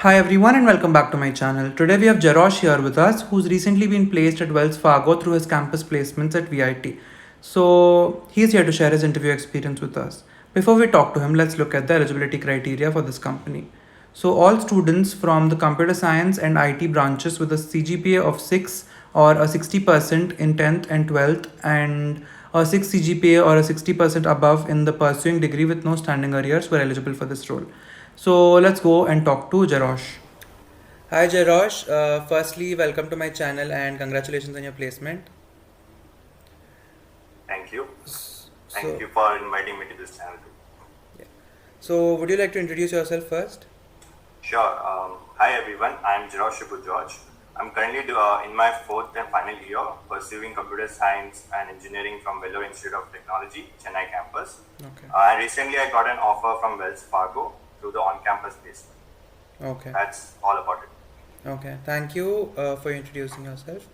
Hi everyone and welcome back to my channel. Today we have Gerosh here with us who's recently been placed at Wells Fargo through his campus placements at VIT. So he's here to share his interview experience with us. Before we talk to him, let's look at the eligibility criteria for this company. So all students from the computer science and IT branches with a CGPA of 6 or a 60% in 10th and 12th and a 6 CGPA or a 60% above in the pursuing degree with no standing arrears were eligible for this role. So let's go and talk to Gerosh. Hi Gerosh. Firstly, welcome to my channel and congratulations on your placement. Thank you. Thank So, you for inviting me to this channel too. yeah. So would you like to introduce yourself first? Sure. Hi everyone. I'm Gerosh George. I'm currently in my fourth and final year pursuing computer science and engineering from Vellore Institute of Technology, Chennai campus. Okay. And recently I got an offer from Wells Fargo through the on-campus placement. Okay. That's all about it. Okay. Thank you for introducing yourself.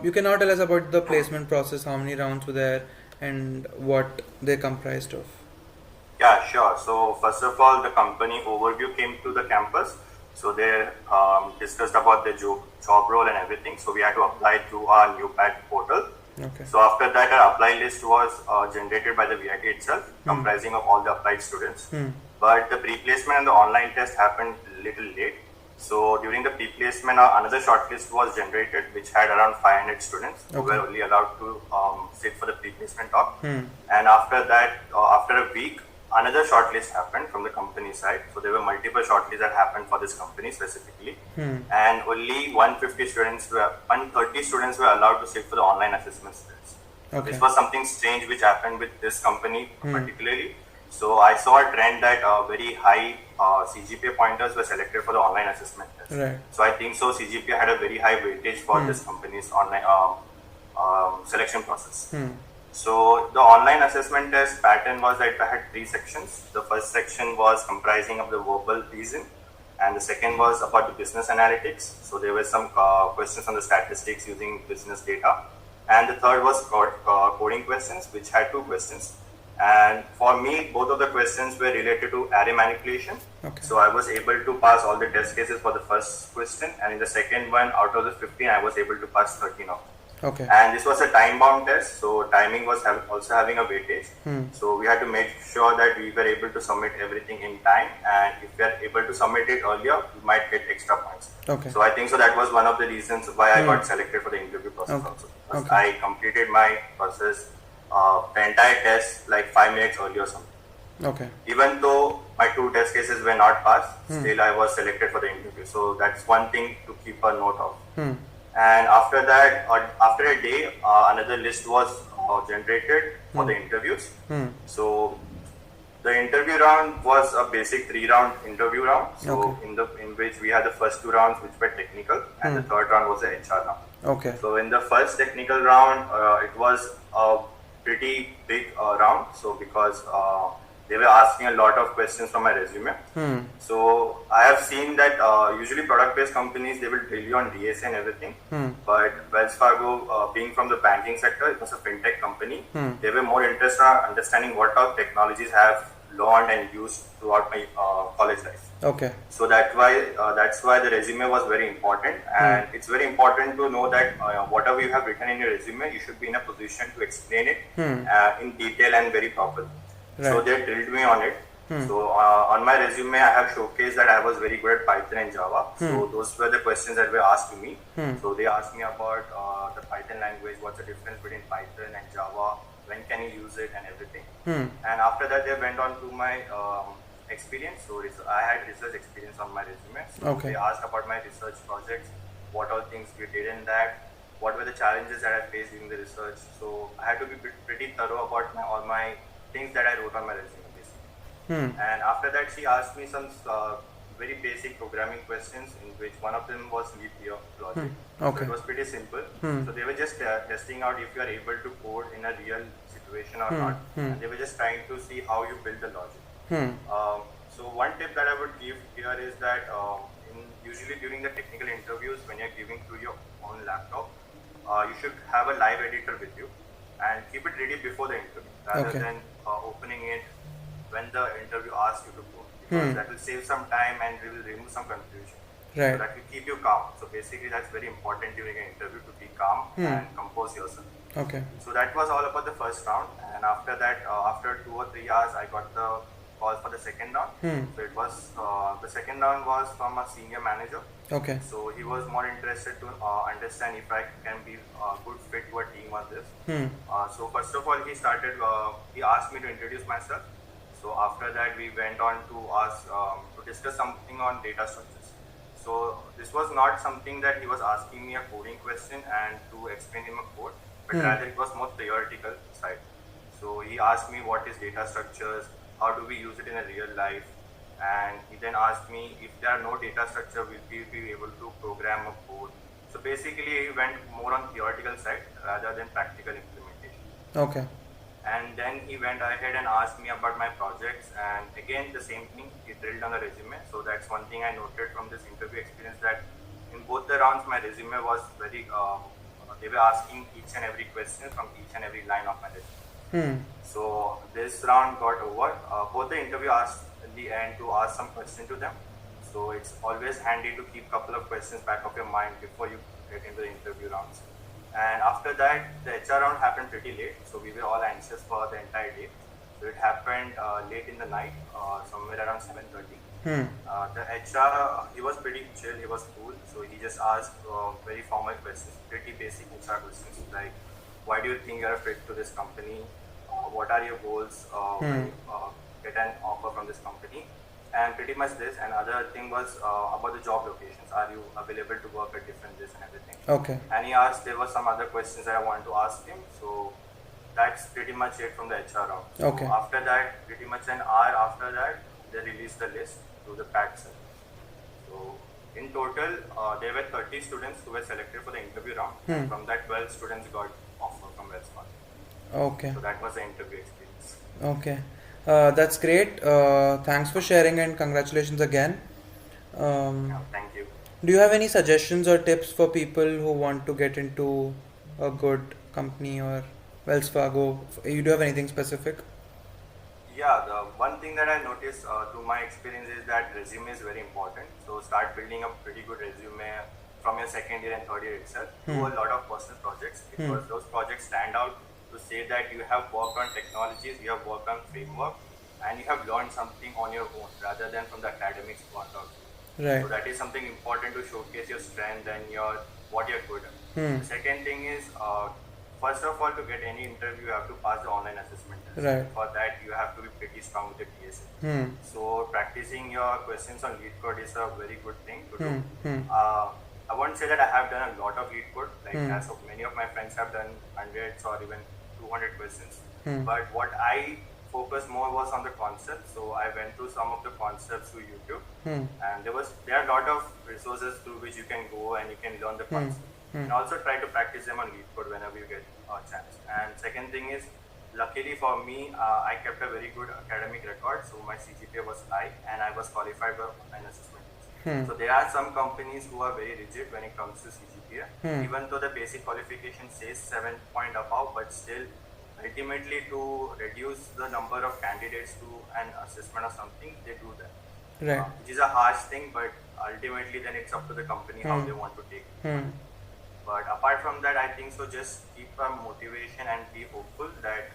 You can now tell us about the placement process, how many rounds were there, and what they comprised of. Yeah, sure. So first of all, the company overview came to the campus. So they discussed about the job role and everything. So we had to apply through our new pad portal. Okay. So after that, our apply list was generated by the VIT itself, comprising of all the applied students. But the pre-placement and the online test happened little late. So during the pre-placement, another shortlist was generated, which had around 500 students who were only allowed to sit for the pre-placement talk. And after that, after a week, another shortlist happened from the company side. So there were multiple shortlists that happened for this company specifically, and only 130 students were allowed to sit for the online assessment tests. Okay. This was something strange which happened with this company particularly. So I saw a trend that very high CGPA pointers were selected for the online assessment test. Right. So I think so CGPA had a very high weightage for this company's online selection process. So the online assessment test pattern was that I had three sections. The first section was comprising of the verbal reason, and the second was about the business analytics. So there were some questions on the statistics using business data, and the third was coding questions, which had two questions. And for me, both of the questions were related to array manipulation. Okay. So I was able to pass all the test cases for the first question, and in the second one, out of the 15, I was able to pass 13 of them. Okay. And this was a time-bound test, so timing was also having a weightage. So we had to make sure that we were able to submit everything in time, and if we are able to submit it earlier, we might get extra points. Okay. So I think so that was one of the reasons why I got selected for the interview process also. Because I completed my process, the entire test like 5 minutes earlier or something. Okay. Even though my two test cases were not passed, still I was selected for the interview. So that's one thing to keep a note of. And after that, after a day, another list was generated for the interviews. So the interview round was a basic 3-round interview round. So in which we had the first 2 rounds which were technical, and the third round was the HR round. Okay. So in the first technical round, it was a pretty big round. So because they were asking a lot of questions from my resume. So I have seen that usually product-based companies, they will drill you on DSA and everything. But Wells Fargo, being from the banking sector, it was a fintech company. They were more interested in understanding what our technologies have learned and used throughout my college life. Okay. So that's why the resume was very important, and it's very important to know that whatever you have written in your resume, you should be in a position to explain it in detail and very properly. Right. So they drilled me on it. So on my resume, I have showcased that I was very good at Python and Java. So those were the questions that were asked to me. So they asked me about the Python language, what's the difference between Python and Java, when can you use it and everything. And after that, they went on to my experience. So I had research experience on my resume. So they asked about my research projects, what all things we did in that, what were the challenges that I faced during the research. So I had to be pretty thorough about all my things that I wrote on my resume basically. And after that, she asked me some very basic programming questions, in which one of them was leap year logic. So it was pretty simple. So they were just testing out if you are able to code in a real situation or not. And they were just trying to see how you build the logic. So one tip that I would give here is that usually during the technical interviews, when you're giving through your own laptop, you should have a live editor with you and keep it ready before the interview rather than opening it when the interview asks you to code. because that will save some time and we will remove some confusion. So Right. that will keep you calm. So basically, that's very important during an interview to be calm and compose yourself. Okay. So that was all about the first round, and after that, after 2 or 3 hours, I got the call for the second round. So it was the second round was from a senior manager. Okay. So he was more interested to understand if I can be a good fit to a team on this. So first of all, he asked me to introduce myself. So after that, we went on to ask to discuss something on data structures. So this was not something that he was asking me a coding question and to explain him a code, but rather it was more theoretical side. So he asked me what is data structures, how do we use it in a real life, and he then asked me if there are no data structure, will we be able to program a code. So basically, he went more on theoretical side rather than practical implementation. Okay. And then he went ahead and asked me about my projects, and again the same thing, he drilled on the resume. So that's one thing I noted from this interview experience, that in both the rounds my resume was very they were asking each and every question from each and every line of my resume. So this round got over. Both the interview asked in the end to ask some question to them. So it's always handy to keep couple of questions back of your mind before you get into the interview rounds. And after that, the HR round happened pretty late, so we were all anxious for the entire day. So it happened late in the night, somewhere around 7:30. The HR, he was pretty chill, he was cool, so he just asked very formal questions, pretty basic HR questions, like, why do you think you're a fit to this company? What are your goals when you get an offer from this company? And pretty much this. And other thing was about the job locations. Are you available to work at different this and everything? Okay. And he asked, there were some other questions that I wanted to ask him. So that's pretty much it from the HR round. So Okay. after that, pretty much an hour after that, they released the list to the PAT cell. So in total, there were 30 students who were selected for the interview round. And from that, 12 students got offer from Wells Fargo. Okay. So that was the interview experience. Okay. That's great. Thanks for sharing and congratulations again. Yeah, thank you. Do you have any suggestions or tips for people who want to get into a good company or Wells Fargo? You do have anything specific? Yeah, the one thing that I noticed through my experience is that resume is very important. So start building a pretty good resume from your second year and third year itself. Do a lot of personal projects, because those projects stand out to say that you have worked on technologies, you have worked on framework, and you have learned something on your own rather than from the academics point of view. Right. So that is something important to showcase your strength and what you're good at. The second thing is, first of all, to get any interview, you have to pass the online assessment test. Right. For that, you have to be pretty strong with the TSE. So practicing your questions on lead code is a very good thing to do. I won't say that I have done a lot of lead code, like as of many of my friends have done hundreds or even 200 questions. But what I focused more was on the concept. So I went through some of the concepts through YouTube, and there are a lot of resources through which you can go and you can learn the concept. And also try to practice them on lead code whenever you get a chance. And second thing is, luckily for me, I kept a very good academic record. So my CGPA was high and I was qualified for online assessment. So there are some companies who are very rigid when it comes to CGPA. Even though the basic qualification says 7 point above, but still ultimately to reduce the number of candidates to an assessment or something, they do that. Right. Which is a harsh thing, but ultimately then it's up to the company how they want to take it. But apart from that, I think so just keep a motivation and be hopeful that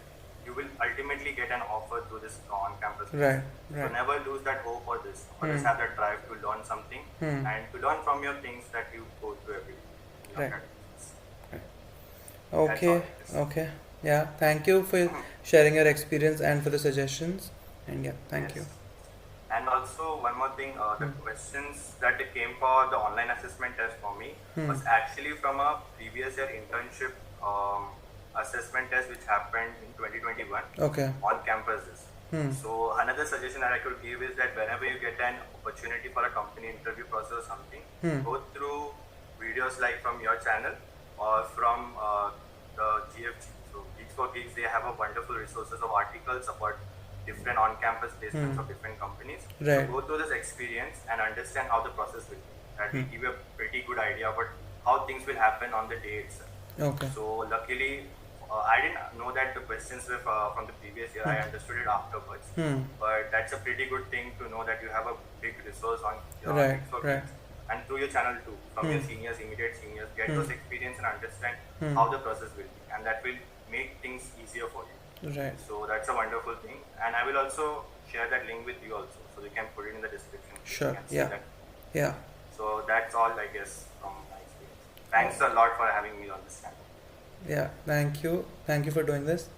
you will ultimately get an offer through this on-campus. Right. So never lose that hope for this. Always have that drive to learn something and to learn from your things that you go through every day. Right. That's all Okay. it is. Okay. Yeah. Thank you for sharing your experience and for the suggestions. And yeah, thank you. Yes. And also one more thing, the questions that came for the online assessment test for me was actually from a previous year internship assessment test which happened in 2021 Okay. on campuses. So another suggestion that I could give is that whenever you get an opportunity for a company interview process or something, go through videos like from your channel or from the GFG. So Geeks for Geeks, they have a wonderful resources of articles about different on-campus placements of different companies. Right. So go through this experience and understand how the process will be. That will give you a pretty good idea about how things will happen on the day itself. Okay. So luckily, I didn't know that the questions were from the previous year. I understood it afterwards. But that's a pretty good thing to know that you have a big resource on your Right, right. expertise. And through your channel too, from your seniors, immediate seniors, get those experience and understand how the process will be. And that will make things easier for you. Right. So that's a wonderful thing. And I will also share that link with you also. So you can put it in the description. Sure. You can see Yeah. that. Yeah. So that's all, I guess, from my experience. Thanks a lot for having me on this channel. Yeah. Thank you. Thank you for doing this.